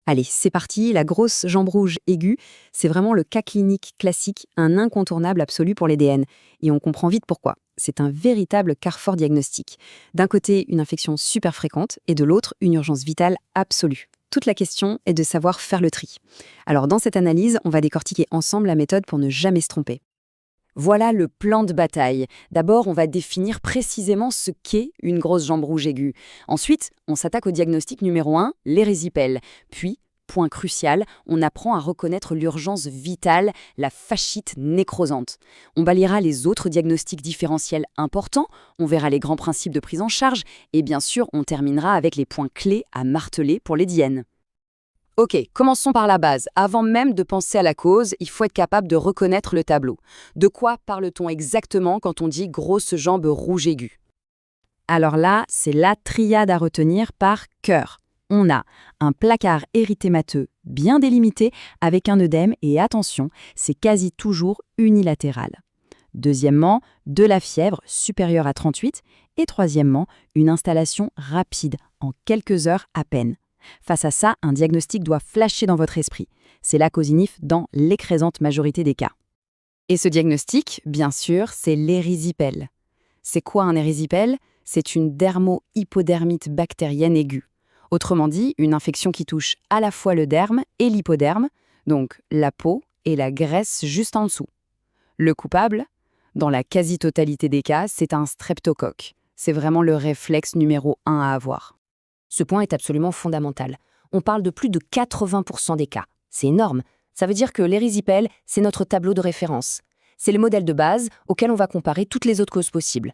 Allez, c'est parti, la grosse jambe rouge aiguë, c'est vraiment le cas clinique classique, un incontournable absolu pour les DN. Et on comprend vite pourquoi. C'est un véritable carrefour diagnostique. D'un côté, une infection super fréquente, et de l'autre, une urgence vitale absolue. Toute la question est de savoir faire le tri. Alors dans cette analyse, on va décortiquer ensemble la méthode pour ne jamais se tromper. Voilà le plan de bataille. D'abord, on va définir précisément ce qu'est une grosse jambe rouge aiguë. Ensuite, on s'attaque au diagnostic numéro 1, l'érésipèle. Puis, point crucial, on apprend à reconnaître l'urgence vitale, la fascite nécrosante. On balayera les autres diagnostics différentiels importants, on verra les grands principes de prise en charge, et bien sûr, on terminera avec les points clés à marteler pour les DN. Ok, commençons par la base. Avant même de penser à la cause, il faut être capable de reconnaître le tableau. De quoi parle-t-on exactement quand on dit grosse jambe rouge aiguë? Alors là, c'est la triade à retenir par cœur. On a un placard érythémateux bien délimité avec un œdème et attention, c'est quasi toujours unilatéral. Deuxièmement, de la fièvre supérieure à 38 et troisièmement, une installation rapide en quelques heures à peine. Face à ça, un diagnostic doit flasher dans votre esprit. C'est la causinif dans l'écrasante majorité des cas. Et ce diagnostic, bien sûr, c'est l'érysipèle. C'est quoi un érysipèle? C'est une dermo-hypodermite bactérienne aiguë. Autrement dit, une infection qui touche à la fois le derme et l'hypoderme, donc la peau et la graisse juste en dessous. Le coupable? Dans la quasi-totalité des cas, c'est un streptocoque. C'est vraiment le réflexe numéro 1 à avoir. Ce point est absolument fondamental. On parle de plus de 80% des cas. C'est énorme. Ça veut dire que l'érysipèle, c'est notre tableau de référence. C'est le modèle de base auquel on va comparer toutes les autres causes possibles.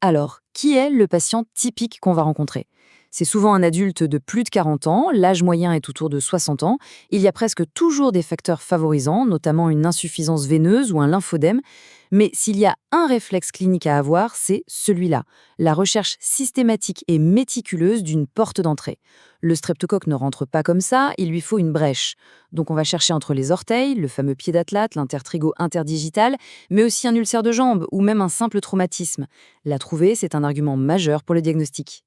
Alors, qui est le patient typique qu'on va rencontrer? C'est souvent un adulte de plus de 40 ans, l'âge moyen est autour de 60 ans, il y a presque toujours des facteurs favorisants, notamment une insuffisance veineuse ou un lymphodème, mais s'il y a un réflexe clinique à avoir, c'est celui-là, la recherche systématique et méticuleuse d'une porte d'entrée. Le streptocoque ne rentre pas comme ça, il lui faut une brèche. Donc on va chercher entre les orteils, le fameux pied d'athlète, l'intertrigo interdigital, mais aussi un ulcère de jambe ou même un simple traumatisme. La trouver, c'est un argument majeur pour le diagnostic.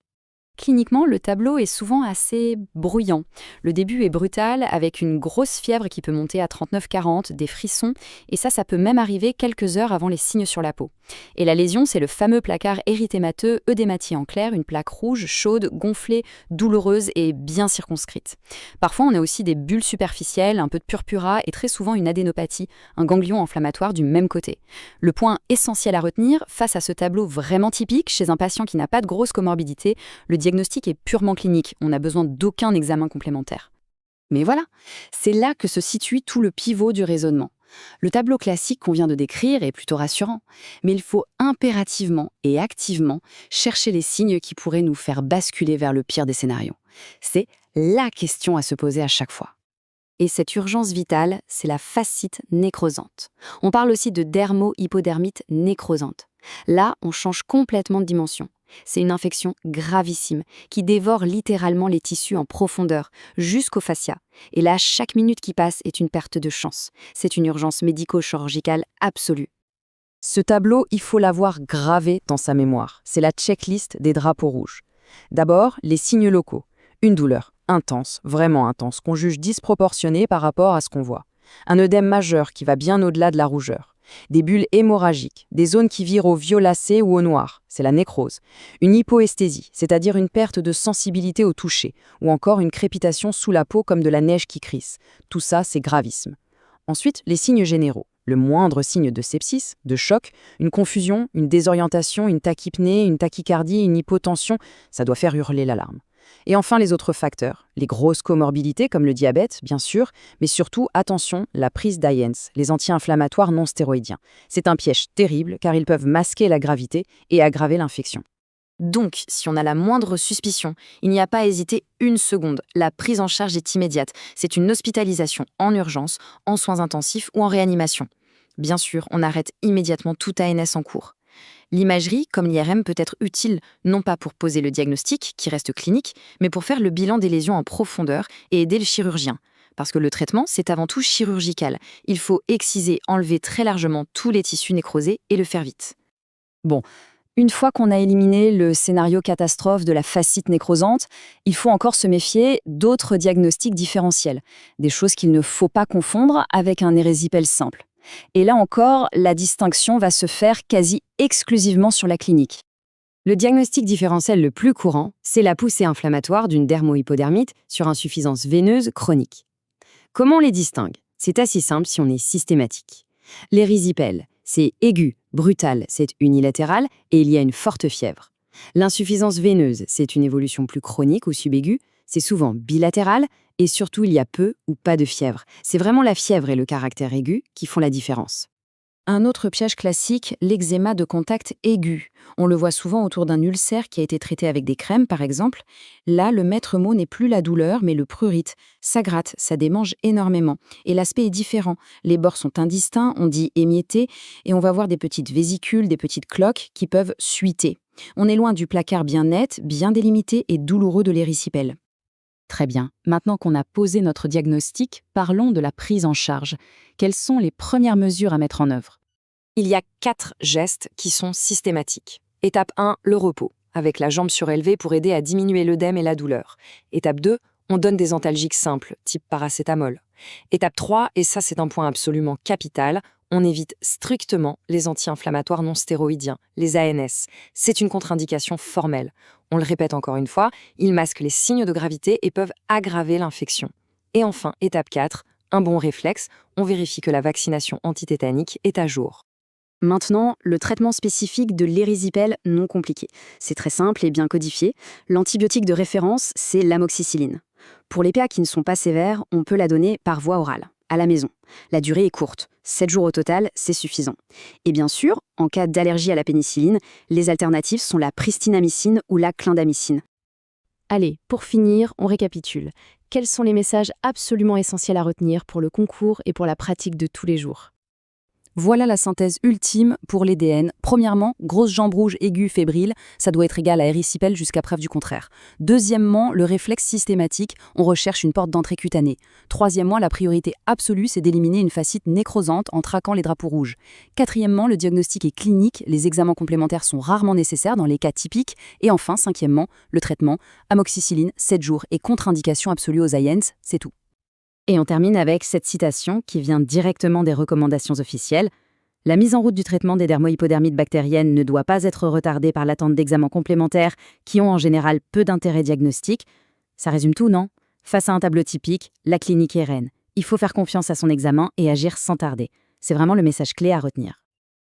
Cliniquement, le tableau est souvent assez bruyant. Le début est brutal, avec une grosse fièvre qui peut monter à 39-40, des frissons, et ça peut même arriver quelques heures avant les signes sur la peau. Et la lésion, c'est le fameux placard érythémateux œdématien en clair, une plaque rouge, chaude, gonflée, douloureuse et bien circonscrite. Parfois, on a aussi des bulles superficielles, un peu de purpura et très souvent une adénopathie, un ganglion inflammatoire du même côté. Le point essentiel à retenir, face à ce tableau vraiment typique, chez un patient qui n'a pas de grosse comorbidité, le diagnostic est purement clinique, on n'a besoin d'aucun examen complémentaire. Mais voilà, c'est là que se situe tout le pivot du raisonnement. Le tableau classique qu'on vient de décrire est plutôt rassurant, mais il faut impérativement et activement chercher les signes qui pourraient nous faire basculer vers le pire des scénarios. C'est la question à se poser à chaque fois. Et cette urgence vitale, c'est la fascite nécrosante. On parle aussi de dermo-hypodermite nécrosante. Là, on change complètement de dimension. C'est une infection gravissime qui dévore littéralement les tissus en profondeur, jusqu'au fascia. Et là, chaque minute qui passe est une perte de chance. C'est une urgence médico-chirurgicale absolue. Ce tableau, il faut l'avoir gravé dans sa mémoire. C'est la checklist des drapeaux rouges. D'abord, les signes locaux. Une douleur intense, vraiment intense, qu'on juge disproportionnée par rapport à ce qu'on voit. Un œdème majeur qui va bien au-delà de la rougeur. Des bulles hémorragiques, des zones qui virent au violacé ou au noir, c'est la nécrose. Une hypoesthésie, c'est-à-dire une perte de sensibilité au toucher, ou encore une crépitation sous la peau comme de la neige qui crisse. Tout ça, c'est gravissime. Ensuite, les signes généraux. Le moindre signe de sepsis, de choc, une confusion, une désorientation, une tachypnée, une tachycardie, une hypotension, ça doit faire hurler l'alarme. Et enfin, les autres facteurs, les grosses comorbidités comme le diabète, bien sûr, mais surtout, attention, la prise d'IANS, les anti-inflammatoires non stéroïdiens. C'est un piège terrible car ils peuvent masquer la gravité et aggraver l'infection. Donc, si on a la moindre suspicion, il n'y a pas à hésiter une seconde. La prise en charge est immédiate. C'est une hospitalisation en urgence, en soins intensifs ou en réanimation. Bien sûr, on arrête immédiatement tout ANS en cours. L'imagerie, comme l'IRM, peut être utile non pas pour poser le diagnostic, qui reste clinique, mais pour faire le bilan des lésions en profondeur et aider le chirurgien. Parce que le traitement, c'est avant tout chirurgical. Il faut exciser, enlever très largement tous les tissus nécrosés et le faire vite. Bon, Une fois qu'on a éliminé le scénario catastrophe de la fascite nécrosante, il faut encore se méfier d'autres diagnostics différentiels, des choses qu'il ne faut pas confondre avec un érésipèle simple. Et là encore, la distinction va se faire quasi exclusivement sur la clinique. Le diagnostic différentiel le plus courant, c'est la poussée inflammatoire d'une dermohypodermite sur insuffisance veineuse chronique. Comment on les distingue? C'est assez simple si on est systématique. L'érysipèle, c'est aigu, brutal, c'est unilatéral et il y a une forte fièvre. L'insuffisance veineuse, c'est une évolution plus chronique ou subaiguë, c'est souvent bilatéral et surtout il y a peu ou pas de fièvre. C'est vraiment la fièvre et le caractère aigu qui font la différence. Un autre piège classique, l'eczéma de contact aigu. On le voit souvent autour d'un ulcère qui a été traité avec des crèmes, par exemple. Là, le maître mot n'est plus la douleur, mais le prurite. Ça gratte, ça démange énormément. Et l'aspect est différent. Les bords sont indistincts, on dit émiettés, et on va voir des petites vésicules, des petites cloques qui peuvent suiter. On est loin du placard bien net, bien délimité et douloureux de l'érysipèle. Très bien. Maintenant qu'on a posé notre diagnostic, parlons de la prise en charge. Quelles sont les premières mesures à mettre en œuvre? Il y a 4 gestes qui sont systématiques. Étape 1, le repos, avec la jambe surélevée pour aider à diminuer l'œdème et la douleur. Étape 2, on donne des antalgiques simples, type paracétamol. Étape 3, et ça c'est un point absolument capital, on évite strictement les anti-inflammatoires non stéroïdiens, les ANS. C'est une contre-indication formelle. On le répète encore une fois, ils masquent les signes de gravité et peuvent aggraver l'infection. Et enfin, étape 4, un bon réflexe, on vérifie que la vaccination antitétanique est à jour. Maintenant, le traitement spécifique de l'érysipèle non compliqué. C'est très simple et bien codifié. L'antibiotique de référence, c'est l'amoxicilline. Pour les PA qui ne sont pas sévères, on peut la donner par voie orale, à la maison. La durée est courte, 7 jours au total, c'est suffisant. Et bien sûr, en cas d'allergie à la pénicilline, les alternatives sont la pristinamycine ou la clindamycine. Allez, pour finir, on récapitule. Quels sont les messages absolument essentiels à retenir pour le concours et pour la pratique de tous les jours? Voilà la synthèse ultime pour les DN. Premièrement, grosse jambe rouge aiguë fébrile, ça doit être égal à érysipèle jusqu'à preuve du contraire. Deuxièmement, le réflexe systématique, on recherche une porte d'entrée cutanée. Troisièmement, la priorité absolue, c'est d'éliminer une fascite nécrosante en traquant les drapeaux rouges. Quatrièmement, le diagnostic est clinique, les examens complémentaires sont rarement nécessaires dans les cas typiques. Et enfin, cinquièmement, le traitement, amoxicilline, 7 jours et contre-indication absolue aux IANS, c'est tout. Et on termine avec cette citation qui vient directement des recommandations officielles. La mise en route du traitement des dermohypodermites bactériennes ne doit pas être retardée par l'attente d'examens complémentaires qui ont en général peu d'intérêt diagnostic. Ça résume tout, non? Face à un tableau typique, la clinique est reine. Il faut faire confiance à son examen et agir sans tarder. C'est vraiment le message clé à retenir.